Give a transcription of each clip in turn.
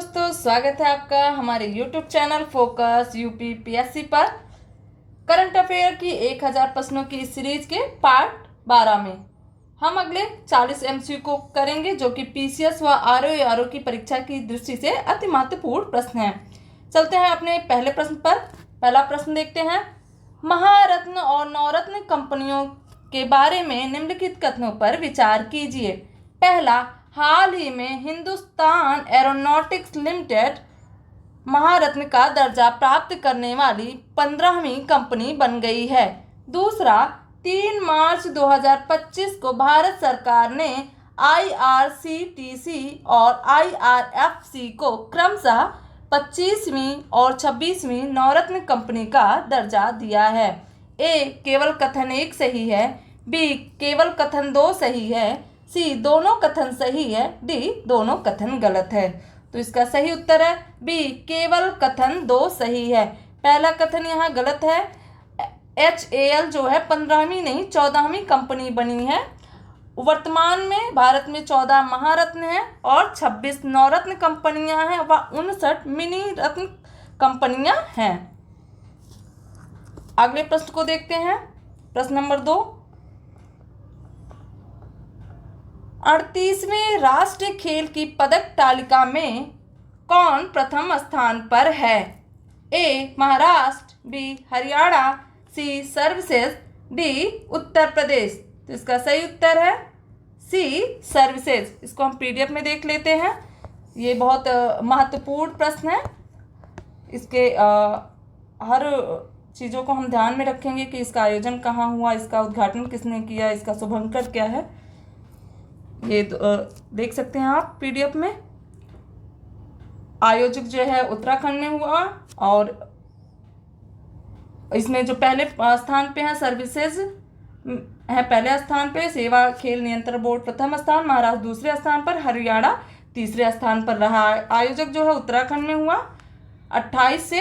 दोस्तों, स्वागत है आपका हमारे YouTube channel focus UP PSC पर। करंट अफेयर की 1000 प्रश्नों की इस सीरीज के पार्ट 12 में हम अगले 40 एमसीक्यू को करेंगे, जो कि पीसीएस व आरओ की परीक्षा की दृष्टि से अति महत्वपूर्ण प्रश्न हैं। चलते हैं अपने पहले प्रश्न पर। पहला प्रश्न देखते हैं। महारत्न और नवरत्न कंपनियों के बारे में निम्नलिखित कथनों पर विचार कीजिए। पहला, हाल ही में हिंदुस्तान एरोनॉटिक्स लिमिटेड महारत्न का दर्जा प्राप्त करने वाली 15वीं कंपनी बन गई है। दूसरा, 3 मार्च 2025 को भारत सरकार ने आईआरसीटीसी और आईआरएफसी को क्रमशः 25वीं और 26वीं नवरत्न कंपनी का दर्जा दिया है। ए, केवल कथन 1 सही है। बी, केवल कथन 2 सही है। सी, दोनों कथन सही है। डी, दोनों कथन गलत है। तो इसका सही उत्तर है बी, केवल कथन 2 सही है। पहला कथन यहाँ गलत है। HAL जो है 15वीं नहीं 14वीं कंपनी बनी है। वर्तमान में भारत में 14 महारत्न हैं और 26 नवरत्न कंपनियां हैं व 59 मिनी रत्न कंपनियां हैं। अगले प्रश्न को देखते हैं। प्रश्न नंबर 2, 38वें राष्ट्रीय खेल की पदक तालिका में कौन प्रथम स्थान पर है? ए, महाराष्ट्र। बी, हरियाणा। सी, सर्विसेज। डी, उत्तर प्रदेश। तो इसका सही उत्तर है सी, सर्विसेज। इसको हम पीडीएफ में देख लेते हैं। ये बहुत महत्वपूर्ण प्रश्न है। इसके हर चीज़ों को हम ध्यान में रखेंगे कि इसका आयोजन कहाँ हुआ, इसका उद्घाटन किसने किया, इसका शुभंकर क्या है। ये देख सकते हैं आप पीडीएफ में। आयोजक जो है उत्तराखंड में हुआ और इसमें जो पहले स्थान पे है सर्विसेज है पहले स्थान पे, सेवा खेल नियंत्रण बोर्ड प्रथम स्थान, महाराष्ट्र दूसरे स्थान पर, हरियाणा तीसरे स्थान पर रहा। आयोजक जो है उत्तराखंड में हुआ 28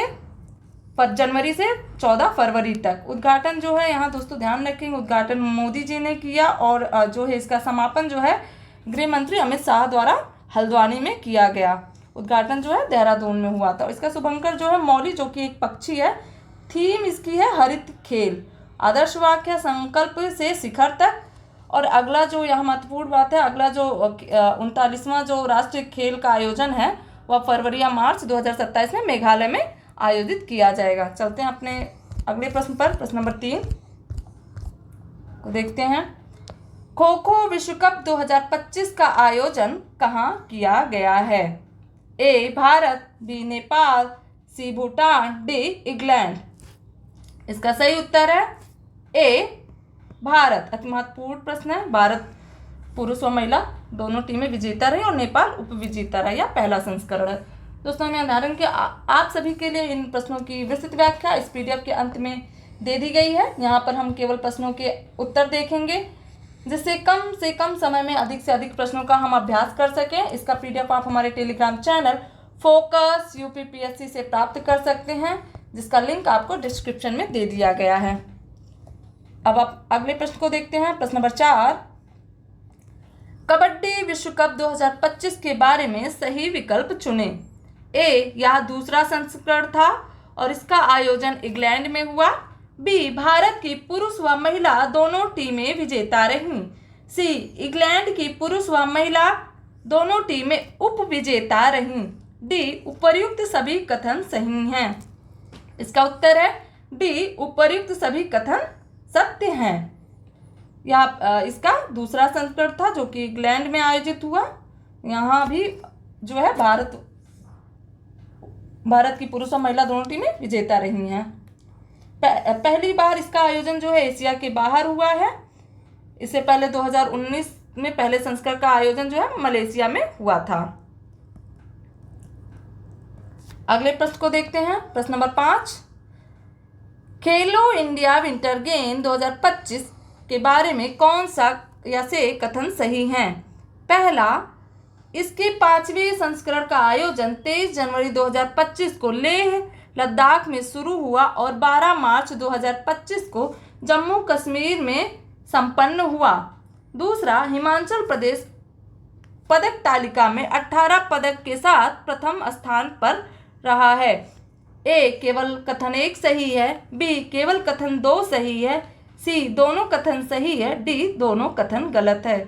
जनवरी से 14 फरवरी तक। उद्घाटन जो है यहाँ दोस्तों ध्यान रखेंगे, उद्घाटन मोदी जी ने किया और जो है इसका समापन जो है गृह मंत्री अमित शाह द्वारा हल्द्वानी में किया गया। उद्घाटन जो है देहरादून में हुआ था। इसका शुभंकर जो है मौली, जो कि एक पक्षी है। थीम इसकी है हरित खेल। आदर्श वाक्य संकल्प से शिखर तक। और अगला जो यहाँ महत्वपूर्ण बात है, अगला जो 39वां जो राष्ट्रीय खेल का आयोजन है वह फरवरी या मार्च 2027 में मेघालय में आयोजित किया जाएगा। चलते हैं अपने अगले प्रश्न पर। प्रश्न नंबर 3 को देखते हैं। खो खो विश्व कप 2025 का आयोजन कहाँ किया गया है? A, Bharat. B, Nepal. C, Bhutan. D, England. इसका सही उत्तर है ए, भारत। अति महत्वपूर्ण प्रश्न है। भारत पुरुष व महिला दोनों टीमें विजेता रही और नेपाल उप विजेता रहा। यह पहला संस्करण है। दोस्तों, मैं उदाहरण के आप सभी के लिए इन प्रश्नों की विस्तृत व्याख्या इस पीडीएफ के अंत में दे दी गई है। यहाँ पर हम केवल प्रश्नों के उत्तर देखेंगे, जिससे कम से कम समय में अधिक से अधिक प्रश्नों का हम अभ्यास कर सकें। इसका पीडीएफ आप हमारे Telegram channel focus UP PSC से प्राप्त कर सकते हैं, जिसका लिंक आपको डिस्क्रिप्शन में दे दिया गया है। अब आप अगले प्रश्न को देखते हैं। प्रश्न नंबर 4, कबड्डी विश्व कप 2025 के बारे में सही विकल्प चुने। ए, यह दूसरा संस्करण था और इसका आयोजन इंग्लैंड में हुआ। बी, भारत की पुरुष व महिला दोनों टीमें विजेता रहीं। सी, इंग्लैंड की पुरुष व महिला दोनों टीमें उप विजेता रहीं। डी, उपर्युक्त सभी कथन सही हैं। इसका उत्तर है डी, उपर्युक्त सभी कथन सत्य हैं। यह इसका दूसरा संस्करण था जो कि इंग्लैंड में आयोजित हुआ। यहाँ भी जो है भारत की पुरुष और महिला दोनों टीमें विजेता रही हैं। पहली बार इसका आयोजन जो है एशिया के बाहर हुआ है। इससे पहले 2019 में पहले संस्करण का आयोजन जो है मलेशिया में हुआ था। अगले प्रश्न को देखते हैं। प्रश्न नंबर 5, खेलो इंडिया विंटर गेम 2025 के बारे में कौन सा या से कथन सही हैं? पहला, इसके 5वें संस्करण का आयोजन 23 जनवरी 2025 को लेह लद्दाख में शुरू हुआ और 12 मार्च 2025 को जम्मू कश्मीर में संपन्न हुआ। दूसरा, हिमाचल प्रदेश पदक तालिका में 18 पदक के साथ प्रथम स्थान पर रहा है। ए केवल कथन 1 सही है, बी केवल कथन 2 सही है, सी दोनों कथन सही है, डी दोनों कथन गलत है।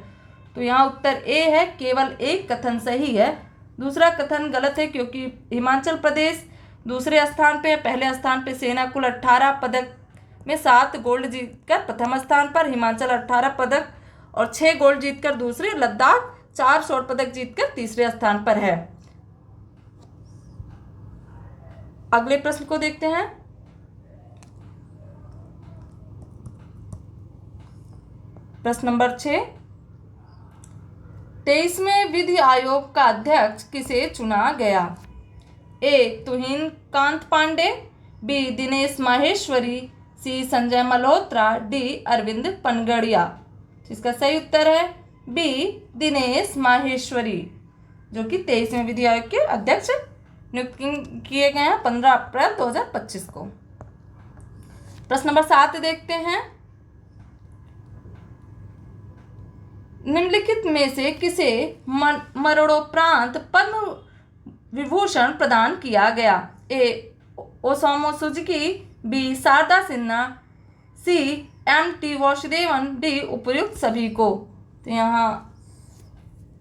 तो यहाँ उत्तर ए है, केवल एक कथन सही है, दूसरा कथन गलत है, क्योंकि हिमाचल प्रदेश दूसरे स्थान पे, पहले स्थान पे सेना कुल 18 पदक में 7 गोल्ड जीतकर प्रथम स्थान पर, हिमाचल 18 पदक और 6 गोल्ड जीतकर दूसरे, लद्दाख 4 स्वर्ण पदक जीतकर तीसरे स्थान पर है। अगले प्रश्न को देखते हैं। प्रश्न नंबर 6, 23वें विधि आयोग का अध्यक्ष किसे चुना गया? ए तुहिन कांत पांडे, बी दिनेश माहेश्वरी, सी संजय मल्होत्रा, डी अरविंद पनगड़िया। इसका सही उत्तर है बी दिनेश माहेश्वरी, जो कि 23वें विधि आयोग के अध्यक्ष नियुक्त किए गए हैं 15 अप्रैल 2025 को। प्रश्न नंबर 7 देखते हैं। निम्नलिखित में से किसे मरणोपरांत पद्म विभूषण प्रदान किया गया? ए ओसामो सुजुकी, बी शारदा सिन्हा, सी एम.टी. वासुदेवन, डी उपर्युक्त सभी को। तो यहाँ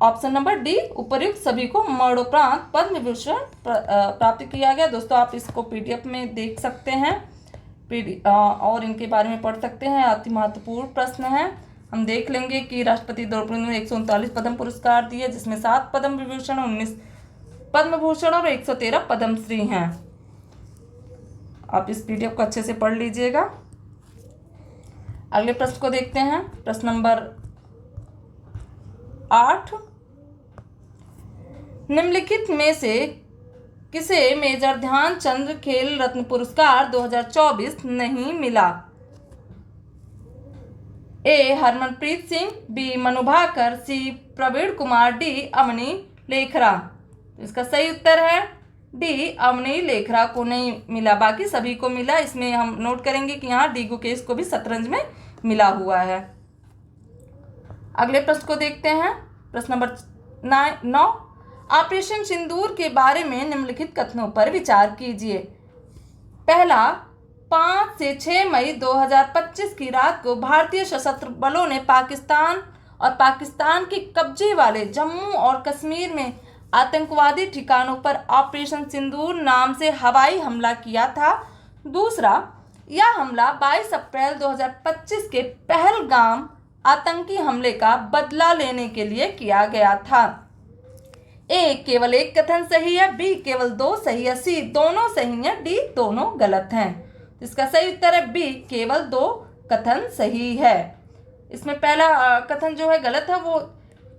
ऑप्शन नंबर डी उपर्युक्त सभी को मरणोपरांत पद्म विभूषण प्राप्त किया गया। दोस्तों आप इसको पीडीएफ में देख सकते हैं और इनके बारे में पढ़ सकते हैं। अति महत्वपूर्ण प्रश्न है। हम देख लेंगे कि राष्ट्रपति द्रौपदी मुर्मू ने 139 पद्म पुरस्कार दिए, जिसमें 7 पद्म विभूषण, 19 पद्म भूषण और 113 पद्मश्री हैं। आप इस पीडीएफ को अच्छे से पढ़ लीजिएगा। अगले प्रश्न को देखते हैं। प्रश्न नंबर 8, निम्नलिखित में से किसे मेजर ध्यानचंद खेल रत्न पुरस्कार 2024 नहीं मिला? ए हरमनप्रीत सिंह, बी मनु भाकर, सी प्रवीण कुमार, डी अवनी लेखरा। तो इसका सही उत्तर है डी अवनी लेखरा को नहीं मिला, बाकी सभी को मिला। इसमें हम नोट करेंगे कि यहाँ डी गुकेश को भी शतरंज में मिला हुआ है। अगले प्रश्न को देखते हैं। प्रश्न नंबर 9, ऑपरेशन सिंदूर के बारे में निम्नलिखित कथनों पर विचार कीजिए। पहला, 5 से 6 मई 2025 की रात को भारतीय सशस्त्र बलों ने पाकिस्तान और पाकिस्तान के कब्जे वाले जम्मू और कश्मीर में आतंकवादी ठिकानों पर ऑपरेशन सिंदूर नाम से हवाई हमला किया था। दूसरा, यह हमला 22 अप्रैल 2025 के पहलगाम आतंकी हमले का बदला लेने के लिए किया गया था। ए केवल एक कथन सही है, बी केवल 2 सही है, सी दोनों सही है, डी दोनों गलत हैं। इसका सही उत्तर है बी केवल 2 कथन सही है। इसमें पहला कथन जो है गलत है, वो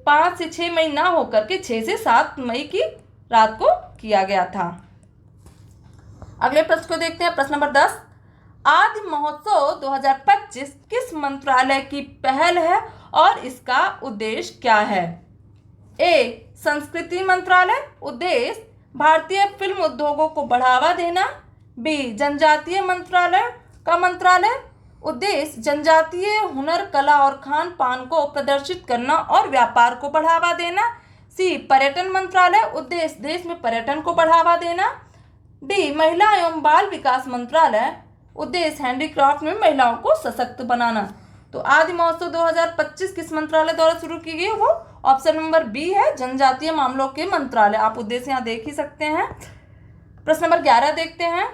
5 से 6 मई ना होकर के 6 से 7 मई की रात को किया गया था। अगले प्रश्न को देखते हैं। प्रश्न नंबर 10, आदि महोत्सव 2025 किस मंत्रालय की पहल है और इसका उद्देश्य क्या है? ए संस्कृति मंत्रालय, उद्देश्य भारतीय फिल्म उद्योगों को बढ़ावा देना। बी जनजातीय मंत्रालय का मंत्रालय, उद्देश्य जनजातीय हुनर, कला और खान पान को प्रदर्शित करना और व्यापार को बढ़ावा देना। सी पर्यटन मंत्रालय, उद्देश्य देश में पर्यटन को बढ़ावा देना। डी महिला एवं बाल विकास मंत्रालय, उद्देश्य हैंडीक्राफ्ट में महिलाओं को सशक्त बनाना। तो आदि महोत्सव 2025 किस मंत्रालय द्वारा शुरू की गई? वो ऑप्शन नंबर बी है, जनजातीय मामलों के मंत्रालय। आप उद्देश्य यहाँ देख ही सकते हैं। प्रश्न नंबर 11 देखते हैं।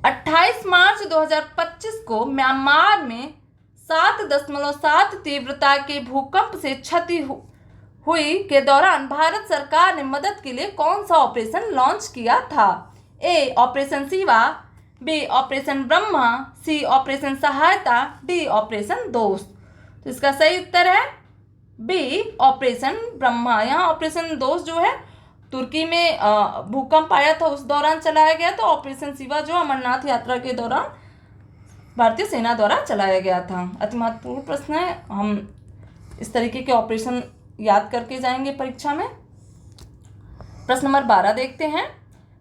28 मार्च 2025 को म्यांमार में 7.7 तीव्रता के भूकंप से क्षति हुई के दौरान भारत सरकार ने मदद के लिए कौन सा ऑपरेशन लॉन्च किया था? A operation Shiva, B operation Brahma, C operation Sahayata, D operation Dost. तो इसका सही उत्तर है बी ऑपरेशन ब्रह्मा। यहाँ ऑपरेशन दोस्त जो है तुर्की में भूकंप आया था उस दौरान चलाया गया था। ऑपरेशन शिवा जो अमरनाथ यात्रा के दौरान भारतीय सेना द्वारा चलाया गया था। अति महत्वपूर्ण प्रश्न है, हम इस तरीके के ऑपरेशन याद करके जाएंगे परीक्षा में। प्रश्न नंबर 12 देखते हैं।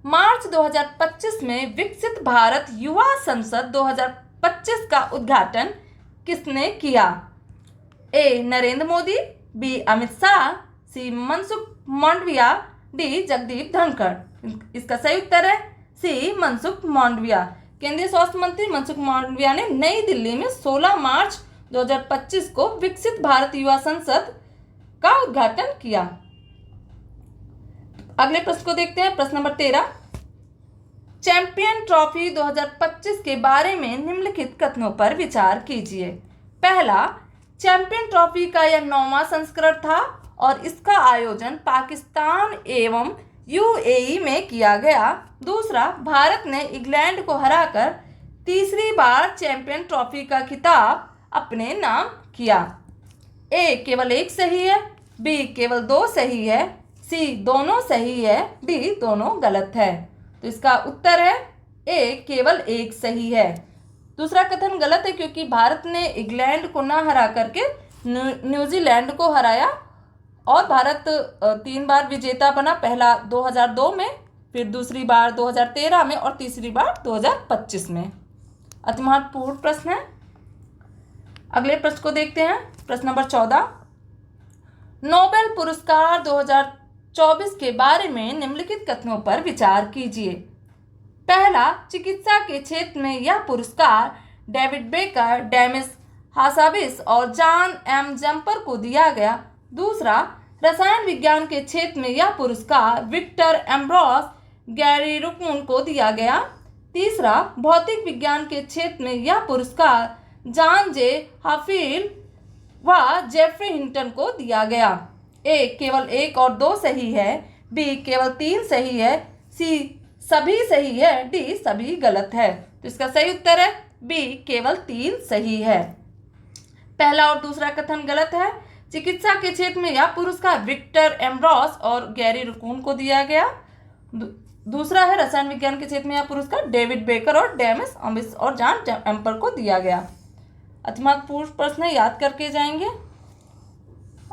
मार्च 2025 में विकसित भारत युवा संसद 2025 का उद्घाटन किसने किया? ए नरेंद्र मोदी, बी अमित शाह, सी मनसुख मांडविया, डी जगदीप धनखड़। इसका सही उत्तर है सी मनसुख मांडविया। केंद्रीय स्वास्थ्य मंत्री मनसुख मांडविया ने नई दिल्ली में 16 मार्च 2025 को विकसित भारत युवा संसद का उद्घाटन किया। अगले प्रश्न को देखते हैं। प्रश्न नंबर 13, चैंपियन ट्रॉफी 2025 के बारे में निम्नलिखित कथनों पर विचार कीजिए। पहला, चैंपियन ट्रॉफी का यह 9वां संस्करण था और इसका आयोजन पाकिस्तान एवं यूएई में किया गया। दूसरा, भारत ने इंग्लैंड को हराकर तीसरी बार चैंपियन ट्रॉफी का खिताब अपने नाम किया। ए केवल एक सही है, बी केवल 2 सही है, सी दोनों सही है, डी दोनों गलत है। तो इसका उत्तर है ए केवल एक सही है। दूसरा कथन गलत है क्योंकि भारत ने इंग्लैंड को न हरा करके न्यूजीलैंड को हराया और भारत 3 बार विजेता बना। पहला 2002 में, फिर दूसरी बार 2013 में और तीसरी बार 2025 में। अति महत्वपूर्ण प्रश्न है। अगले प्रश्न को देखते हैं। प्रश्न नंबर 14, नोबेल पुरस्कार 2024 के बारे में निम्नलिखित कथनों पर विचार कीजिए। पहला, चिकित्सा के क्षेत्र में यह पुरस्कार डेविड बेकर, डेमिस हासाबिस और जॉन एम जम्पर को दिया गया। दूसरा, रसायन विज्ञान के क्षेत्र में यह पुरस्कार विक्टर एम्ब्रोस गैरी रुकून को दिया गया। तीसरा, भौतिक विज्ञान के क्षेत्र में यह पुरस्कार जॉन जे हाफिल व जेफरी हिंटन को दिया गया। ए केवल 1 और 2 सही है, बी केवल 3 सही है, सी सभी सही है, डी सभी गलत है। तो इसका सही उत्तर है बी केवल 3 सही है। पहला और दूसरा कथन गलत है। चिकित्सा के क्षेत्र में यह पुरस्कार विक्टर एम्ब्रोस और गैरी रुकून को दिया गया। दूसरा है रसायन विज्ञान के क्षेत्र में यह पुरस्कार डेविड बेकर और डेमिस हासाबिस और जॉन एम्पर को दिया गया। अति महत्वपूर्ण प्रश्न है, याद करके जाएंगे।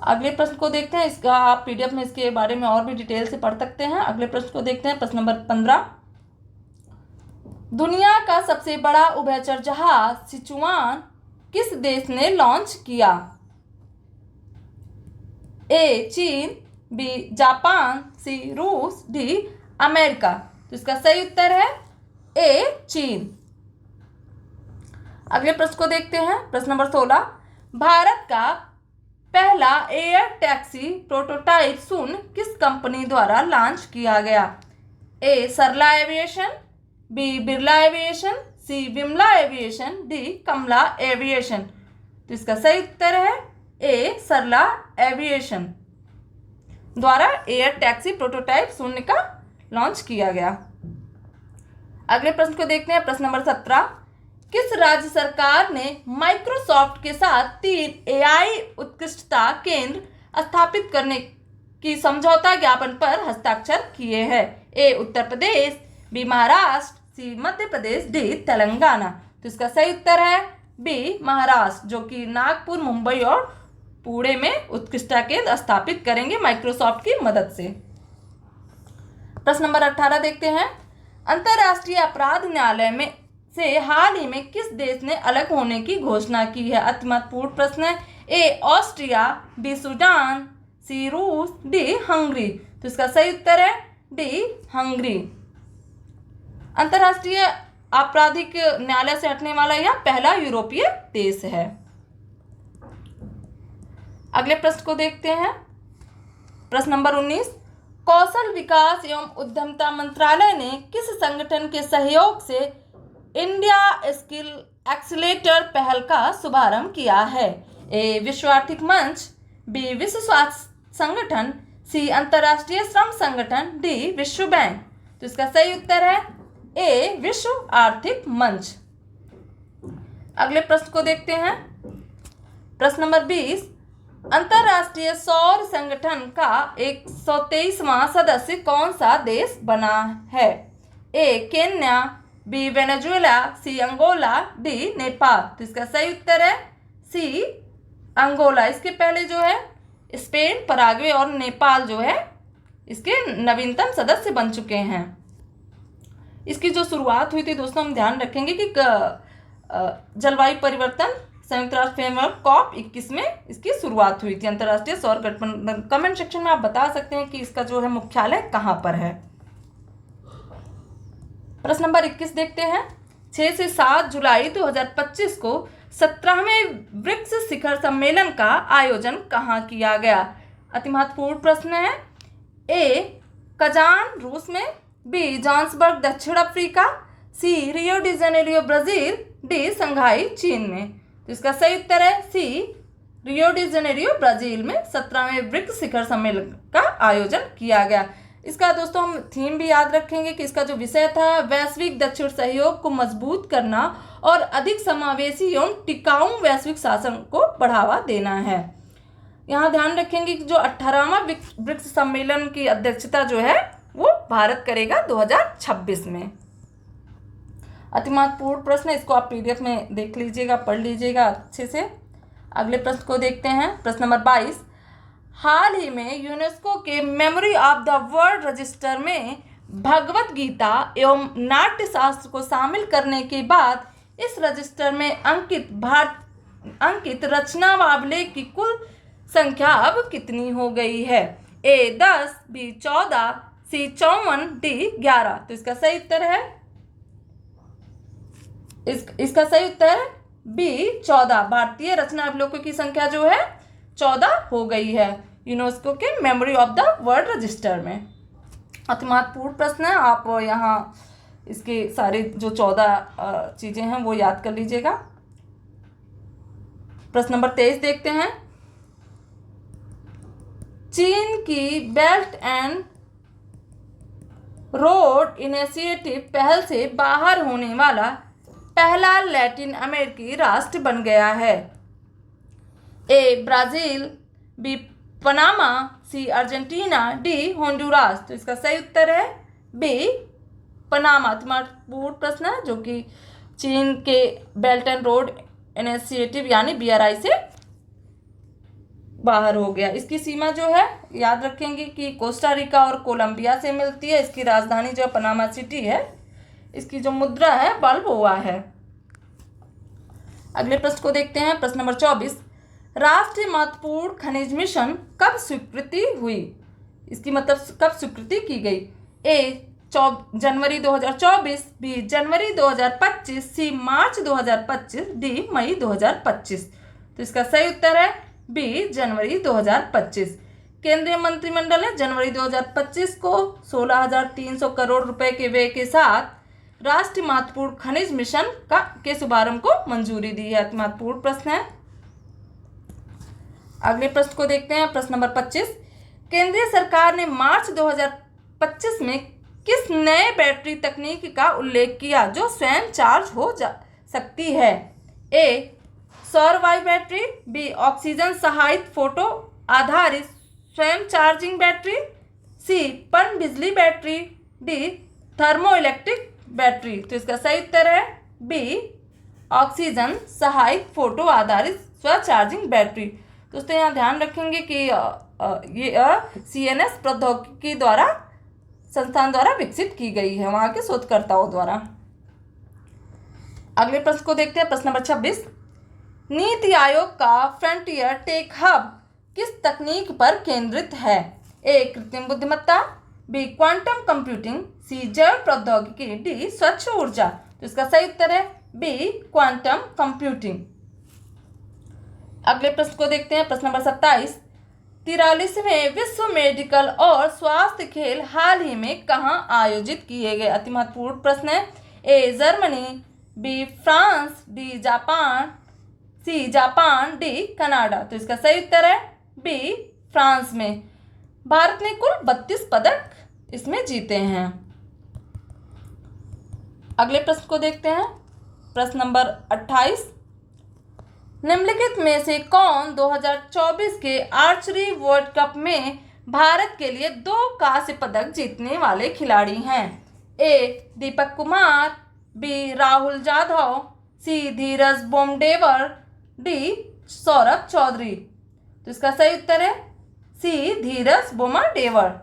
अगले प्रश्न को देखते हैं। इसका आप पीडीएफ में इसके बारे में और भी डिटेल से पढ़ सकते हैं। अगले प्रश्न को देखते हैं। प्रश्न नंबर 15, दुनिया का सबसे बड़ा उभयचर जहाज सिचुआन किस देश ने लॉन्च किया? ए चीन, बी जापान, सी रूस, डी अमेरिका। तो इसका सही उत्तर है ए चीन। अगले प्रश्न को देखते हैं। प्रश्न नंबर 16, भारत का पहला एयर टैक्सी प्रोटोटाइप शून्य किस कंपनी द्वारा लॉन्च किया गया? ए सरला एविएशन, बी बिरला एविएशन, सी विमला एविएशन, डी कमला एविएशन। तो इसका सही उत्तर है ए सरला एविएशन द्वारा एयर टैक्सी प्रोटोटाइप शून्य का लॉन्च किया गया। अगले प्रश्न को देखते हैं। प्रश्न नंबर 17, किस राज्य सरकार ने माइक्रोसॉफ्ट के साथ 3 एआई उत्कृष्टता केंद्र स्थापित करने की समझौता ज्ञापन पर हस्ताक्षर किए हैं? ए उत्तर प्रदेश, बी महाराष्ट्र, सी मध्य प्रदेश, डी तेलंगाना। तो इसका सही उत्तर है बी महाराष्ट्र, जो कि नागपुर, मुंबई और पुणे में उत्कृष्टता केंद्र स्थापित करेंगे माइक्रोसॉफ्ट की मदद से। प्रश्न नंबर 18 देखते हैं। अंतर्राष्ट्रीय अपराध न्यायालय में से हाल ही में किस देश ने अलग होने की घोषणा की है? अति महत्वपूर्ण प्रश्न है। ए ऑस्ट्रिया, बी सूडान, सी रूस, डी हंगरी। तो इसका सही उत्तर है डी हंगरी। अंतर्राष्ट्रीय आपराधिक न्यायालय से हटने वाला यह पहला यूरोपीय देश है। अगले प्रश्न को देखते हैं। प्रश्न नंबर 19, कौशल विकास एवं उद्यमिता मंत्रालय ने किस संगठन के सहयोग से इंडिया स्किल एक्सीलेटर पहल का शुभारंभ किया है? ए विश्व आर्थिक मंच, बी विश्व स्वास्थ्य संगठन, सी अंतर्राष्ट्रीय श्रम संगठन, डी विश्व बैंक। तो इसका सही उत्तर है ए विश्व आर्थिक मंच। अगले प्रश्न को देखते हैं। प्रश्न नंबर 20, अंतर्राष्ट्रीय सौर संगठन का 123वां सदस्य कौन सा देश बना है? ए केन्या, बी वेनेजुएला, सी अंगोला, डी नेपाल। तो इसका सही उत्तर है सी अंगोला। इसके पहले जो है स्पेन, पराग्वे और नेपाल जो है इसके नवीनतम सदस्य बन चुके हैं। इसकी जो शुरुआत हुई थी दोस्तों, हम ध्यान रखेंगे कि जलवायु परिवर्तन संयुक्त राष्ट्र फ्रेमवर्क COP21 में इसकी शुरुआत हुई थी, अंतर्राष्ट्रीय सौर गठबंधन। कमेंट सेक्शन में आप बता सकते हैं कि इसका जो है मुख्यालय कहाँ पर है। प्रश्न नंबर 21 देखते हैं। 6 से 7 जुलाई 2025 को 17वें ब्रिक्स शिखर सम्मेलन का आयोजन कहाँ किया गया? अति महत्वपूर्ण प्रश्न है। ए कजान रूस में, बी जोहान्सबर्ग दक्षिण Africa, C Rio de Janeiro Brazil, D Shanghai चीन में। तो इसका सही उत्तर है C Rio de Janeiro Brazil में 17वें ब्रिक्स शिखर सम्मेलन का आयोजन किया गया। इसका दोस्तों हम थीम भी याद रखेंगे कि इसका जो विषय था वैश्विक दक्षिण सहयोग को मजबूत करना और अधिक समावेशी एवं टिकाऊ वैश्विक शासन को बढ़ावा देना है। यहाँ ध्यान रखेंगे कि जो 18वां ब्रिक्स सम्मेलन की अध्यक्षता जो है वो भारत करेगा 2026 में। अति महत्वपूर्ण प्रश्न, इसको आप PDF में देख लीजिएगा, पढ़ लीजिएगा अच्छे से। अगले प्रश्न को देखते हैं। प्रश्न नंबर 22। हाल ही में यूनेस्को के memory of the world register में भगवत गीता एवं नाट्य शास्त्र को शामिल करने के बाद इस रजिस्टर में अंकित रचनावली की कुल संख्या अब कितनी हो गई है? ए 10, बी 14, सी 54, डी 11। तो इसका सही उत्तर है इसका सही उत्तर बी 14। भारतीय रचनावलियों की संख्या जो है 14 हो गई है यूनेस्को के memory of the world register में। अति महत्वपूर्ण प्रश्न है, आप यहाँ इसके सारे जो 14 चीज़ें हैं वो याद कर लीजिएगा। प्रश्न नंबर 23 देखते हैं। चीन की बेल्ट एंड रोड इनिशिएटिव पहल से बाहर होने वाला पहला लैटिन अमेरिकी राष्ट्र बन गया है। A Brazil, B Panama, C Argentina, D Honduras. तो इसका सही उत्तर है बी पनामा। महत्वपूर्ण प्रश्न है जो कि चीन के बेल्ट एंड रोड इनिशिएटिव यानी BRI से बाहर हो गया। इसकी सीमा जो है याद रखेंगे कि कोस्टा रिका और कोलंबिया से मिलती है। इसकी राजधानी जो पनामा सिटी है। इसकी जो मुद्रा है बाल्बोआ है। अगले प्रश्न को देखते हैं। प्रश्न नंबर 24। राष्ट्रीय महत्वपूर्ण खनिज मिशन कब स्वीकृति हुई? इसकी मतलब कब स्वीकृति की गई? ए जनवरी 2024, बी जनवरी 2025, सी मार्च 2025, डी मई 2025। तो इसका सही उत्तर है बी जनवरी 2025। केंद्रीय मंत्रिमंडल ने जनवरी 2025 को 16,300 करोड़ रुपए के व्यय के साथ राष्ट्रीय महत्वपूर्ण खनिज मिशन के शुभारंभ को मंजूरी दी है। महत्वपूर्ण प्रश्न है। अगले प्रश्न को देखते हैं। प्रश्न नंबर 25। केंद्रीय सरकार ने मार्च 2025 में किस नए बैटरी तकनीक का उल्लेख किया जो स्वयं चार्ज हो सकती है? ए सौर वायु बैटरी, बी ऑक्सीजन सहायित फोटो आधारित स्वयं चार्जिंग बैटरी, सी पन बिजली battery, D thermo electric battery. तो इसका सही उत्तर है बी ऑक्सीजन सहायक फोटो आधारित स्व चार्जिंग बैटरी। दोस्तों यहाँ ध्यान रखेंगे कि ये CNS प्रौद्योगिकी द्वारा संस्थान द्वारा विकसित की गई है, वहाँ के शोधकर्ताओं द्वारा। अगले प्रश्न को देखते हैं। प्रश्न नंबर 26। नीति आयोग का फ्रंटियर टेक हब किस तकनीक पर केंद्रित है? ए कृत्रिम बुद्धिमत्ता, बी क्वांटम कंप्यूटिंग, सी जैव प्रौद्योगिकी, डी स्वच्छ ऊर्जा। तो इसका सही उत्तर है बी क्वांटम कंप्यूटिंग। अगले प्रश्न को देखते हैं। प्रश्न नंबर 27। 43वें विश्व मेडिकल और स्वास्थ्य खेल हाल ही में कहाँ आयोजित किए गए? अति महत्वपूर्ण प्रश्न है। A Germany, B France, D Japan, C Japan, D Canada. तो इसका सही उत्तर है बी फ्रांस में। भारत ने कुल 32 पदक इसमें जीते हैं। अगले प्रश्न को देखते हैं। प्रश्न नंबर 28। निम्नलिखित में से कौन 2024 के आर्चरी वर्ल्ड कप में भारत के लिए 2 कांस्य पदक जीतने वाले खिलाड़ी हैं? ए दीपक कुमार, बी राहुल जाधव, सी धीरज बोमडेवर, डी सौरभ चौधरी। तो इसका सही उत्तर है सी धीरज बोमडेवर।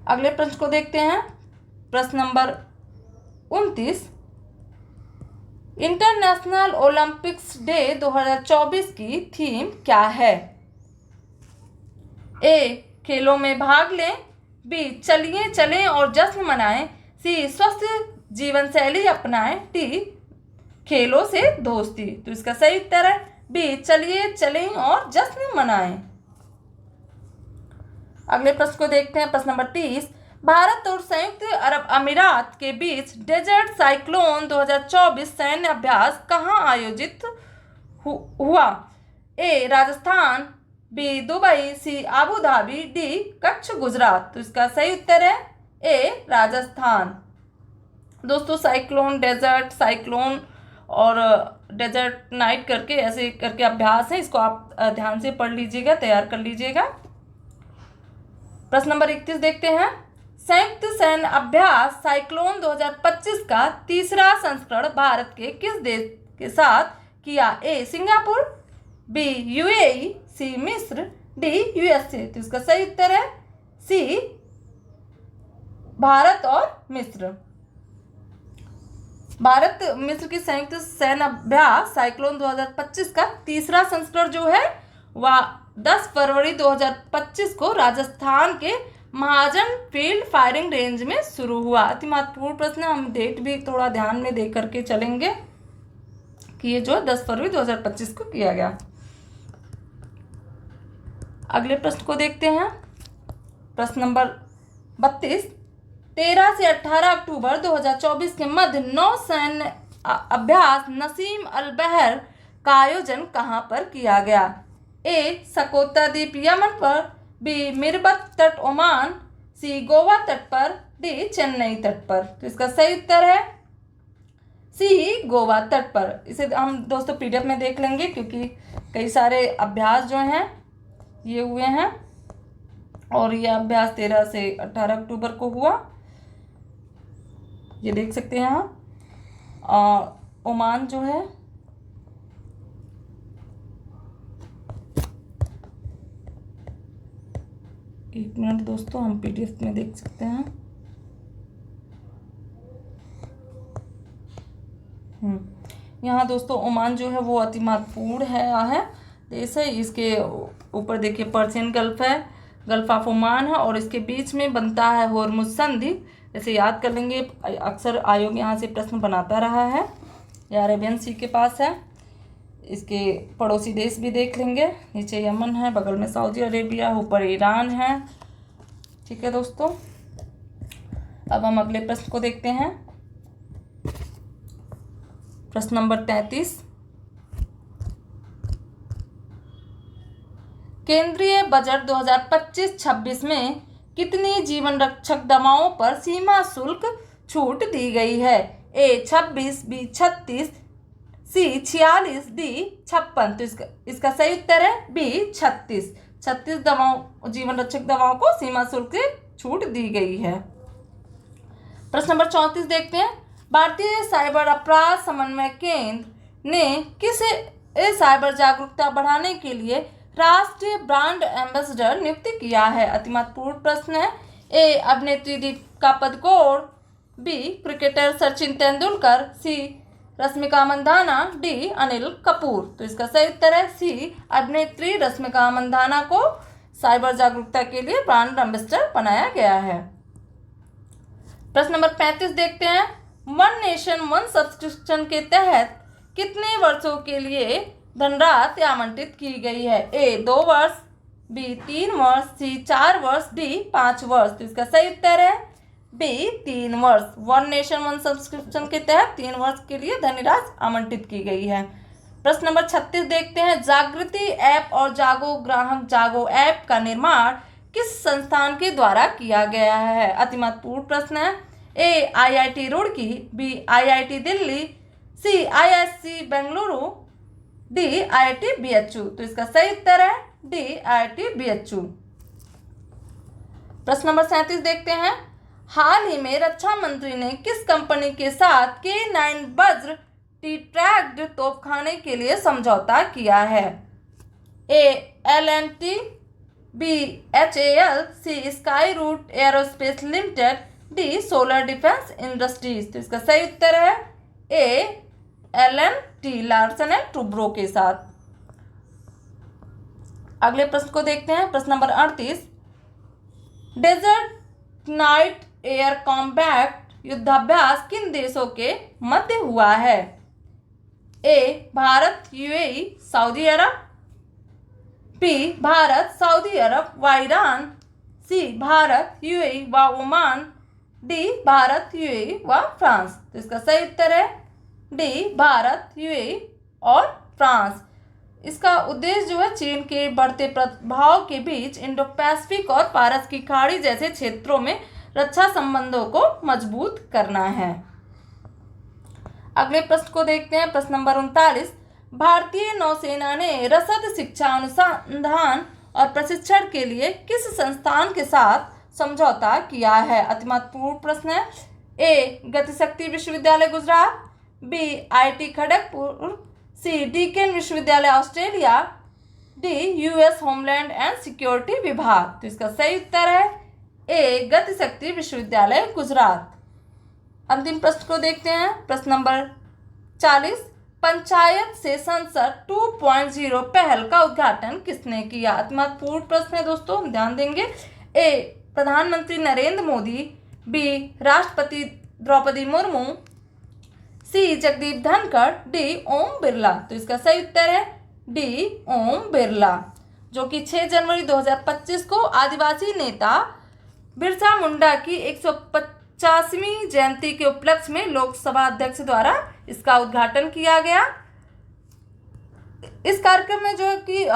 अगले प्रश्न को देखते हैं। प्रश्न नंबर 29। इंटरनेशनल ओलंपिक्स डे 2024 की थीम क्या है? ए, खेलों में भाग लें। बी, चलिए चलें और जश्न मनाएं। सी, स्वस्थ जीवन शैली अपनाएं। डी, खेलों से दोस्ती। तो इसका सही उत्तर है बी, चलिए चलें और जश्न मनाएं। अगले प्रश्न को देखते हैं। प्रश्न नंबर 30, भारत और संयुक्त अरब अमीरात के बीच डेजर्ट साइक्लोन 2024 सैन्य अभ्यास कहाँ आयोजित हुआ? A, Rajasthan. B, Dubai. C, Abu Dhabi. D, Kutch Gujarat. तो इसका सही उत्तर है ए, राजस्थान। दोस्तों, साइक्लोन, डेजर्ट साइक्लोन और डेजर्ट नाइट करके ऐसे करके अभ्यास है, इसको आप ध्यान से पढ़ लीजिएगा, तैयार कर लीजिएगा। प्रश्न नंबर 31 देखते हैं। संयुक्त सैन्य अभ्यास साइक्लोन 2025 का तीसरा संस्करण भारत के किस देश के साथ किया? A, Singapore. B, UAE. C, मिस्र। D, USA. तो इसका सही उत्तर है सी, भारत और मिस्र। भारत मिस्र की संयुक्त सैन्य अभ्यास साइक्लोन 2025 का तीसरा संस्करण जो है वह 10 फरवरी 2025 को राजस्थान के महाजन फील्ड फायरिंग रेंज में शुरू हुआ। अति महत्वपूर्ण प्रश्न है, हम डेट भी थोड़ा ध्यान में दे करके चलेंगे कि ये जो 10 फरवरी 2025 को किया गया। अगले प्रश्न को देखते हैं। प्रश्न नंबर 32, 13 से 18 अक्टूबर 2024 के मध्य नौसैन्य अभ्यास नसीम अल बहर का आयोजन कहाँ पर किया गया? ए, सकोता द्वीप यमन पर। बी, मिरबत तट ओमान। सी, गोवा तट पर। डी, चेन्नई तट पर। तो इसका सही उत्तर है सी, गोवा तट पर। इसे हम दोस्तों पीडीएफ में देख लेंगे क्योंकि कई सारे अभ्यास जो हैं ये हुए हैं और ये अभ्यास 13 से 18 अक्टूबर को हुआ, ये देख सकते हैं यहाँ। ओमान जो है एक मिनट दोस्तों, हम पीडीएफ में देख सकते हैं। यहाँ दोस्तों ओमान जो है वो अति महत्वपूर्ण है देश है। इसके ऊपर देखिए पर्शियन गल्फ है, गल्फ ऑफ ओमान है और इसके बीच में बनता है होर्मुज संधि। इसे याद कर लेंगे, अक्सर आयोग यहाँ से प्रश्न बनाता रहा है। यह अरेबियन सी के पास है। इसके पड़ोसी देश भी देख लेंगे, नीचे यमन है, बगल में सऊदी अरेबिया, ऊपर ईरान है। ठीक है दोस्तों, अब हम अगले प्रश्न को देखते हैं। प्रश्न नंबर 33, केंद्रीय बजट 2025-26 में कितनी जीवन रक्षक दवाओं पर सीमा शुल्क छूट दी गई है? ए, 26। बी, 36। सी, 46। डी, 56। तो इसका सही उत्तर है बी, 36। 36 दवाओं, जीवन रक्षक दवाओं को सीमा शुल्क से छूट दी गई है। प्रश्न नंबर 34 देखते हैं। भारतीय साइबर अपराध समन्वय केंद्र ने किस साइबर जागरूकता बढ़ाने के लिए राष्ट्रीय ब्रांड एम्बेसडर नियुक्त किया है? अति महत्वपूर्ण प्रश्न है। ए, अभिनेत्री Deepika Padukone. B, cricketer Sachin Tendulkar. C, Rashmika Mandanna. D, Anil Kapoor. तो इसका सही उत्तर है सी, अभिनेत्री रश्मिका मंदाना को साइबर जागरूकता के लिए ब्रांड एम्बेसडर बनाया गया है। प्रश्न नंबर 35 देखते हैं। वन नेशन वन सब्सक्रिप्शन के तहत कितने वर्षों के लिए धनराशि आवंटित की गई है? ए, 2 वर्ष। बी, 3 वर्ष। सी, 4 वर्ष। डी, 5 वर्ष। तो इसका सही उत्तर है बी, 3 वर्ष। वन नेशन वन सब्सक्रिप्शन के तहत 3 वर्ष के लिए धनराशि आवंटित की गई है। प्रश्न नंबर 36 देखते हैं। जागृति ऐप और जागो ग्राहक जागो ऐप का निर्माण किस संस्थान के द्वारा किया गया है? अति महत्वपूर्ण प्रश्न है। A, IIT Roorkee. B, IIT Delhi. C, IISc Bengaluru. D, IIT BHU। तो इसका सही उत्तर है डी, IIT BHU। प्रश्न नंबर 37 देखते हैं। हाल ही में रक्षा मंत्री ने किस कंपनी के साथ K9 वज्र टी-ट्रैक्ड तोपखाने के लिए समझौता किया है? A, L&T। B, HAL। C, sky root aerospace limited. D, solar defence industries. तो इसका सही उत्तर है A, LNT Larsen and Toubro के साथ। अगले प्रश्न को देखते हैं, प्रश्न number 38। Desert knight air combat युद्धाभ्यास किन देशों के मध्य हुआ है? A Bharat, UAE, Saudi Arab, B Bharat, Saudi Arab व ईरान, सी भारत, यूएई व ओमान, डी भारत, यूएई व फ्रांस। तो इसका सही उत्तर है डी भारत, यूएई और फ्रांस। इसका उद्देश्य जो है चीन के बढ़ते प्रभाव के बीच इंडो पैसिफिक और पारस की खाड़ी जैसे क्षेत्रों में रक्षा संबंधों को मजबूत करना है। अगले प्रश्न को देखते हैं, प्रश्न नंबर 39। भारतीय नौसेना ने रसद शिक्षा अनुसंधान और प्रशिक्षण के लिए किस संस्थान के साथ समझौता किया है? अति महत्वपूर्ण प्रश्न है। ए गतिशक्ति विश्वविद्यालय गुजरात, बी IIT खड़गपुर, सी डीकेन विश्वविद्यालय Australia, D US homeland and security विभाग। तो इसका सही उत्तर है ए गतिशक्ति विश्वविद्यालय गुजरात। अंतिम प्रश्न को देखते हैं, प्रश्न नंबर 40। पंचायत से संसद 2.0 पहल का उद्घाटन किसने किया? अति महत्वपूर्ण प्रश्न है दोस्तों, हम ध्यान देंगे। ए प्रधानमंत्री नरेंद्र मोदी, बी राष्ट्रपति द्रौपदी मुर्मू, सी जगदीप धनखड़, डी ओम बिरला। तो इसका सही उत्तर है डी ओम बिरला, जो कि 6 जनवरी 2025 को आदिवासी नेता बिरसा मुंडा की 150वीं जयंती के उपलक्ष्य में लोकसभा अध्यक्ष द्वारा इसका उद्घाटन किया गया। इस कार्यक्रम में जो है कि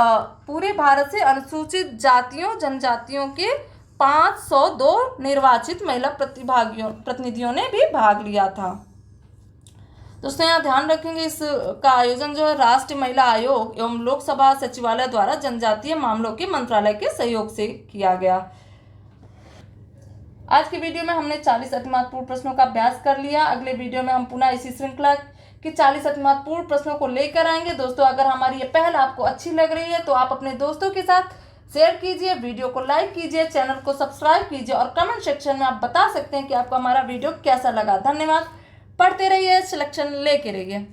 पूरे भारत से अनुसूचित जातियों जनजातियों के 502 निर्वाचित महिला प्रतिनिधियों ने भी भाग लिया था। दोस्तों यहाँ ध्यान रखेंगे, इसका आयोजन जो है राष्ट्रीय महिला आयोग एवं लोकसभा सचिवालय द्वारा जनजातीय मामलों के मंत्रालय के सहयोग से किया गया। आज की वीडियो में हमने 40 अति महत्वपूर्ण प्रश्नों का अभ्यास कर लिया। अगले वीडियो में हम पुनः इसी श्रृंखला के 40 अति महत्वपूर्ण प्रश्नों को लेकर आएंगे। दोस्तों अगर हमारी ये पहल आपको अच्छी लग रही है तो आप अपने दोस्तों के साथ शेयर कीजिए, वीडियो को लाइक कीजिए, चैनल को सब्सक्राइब कीजिए और कमेंट सेक्शन में आप बता सकते हैं कि आपको हमारा वीडियो कैसा लगा। धन्यवाद। पढ़ते रहिए, सिलेक्शन लेके रहिए।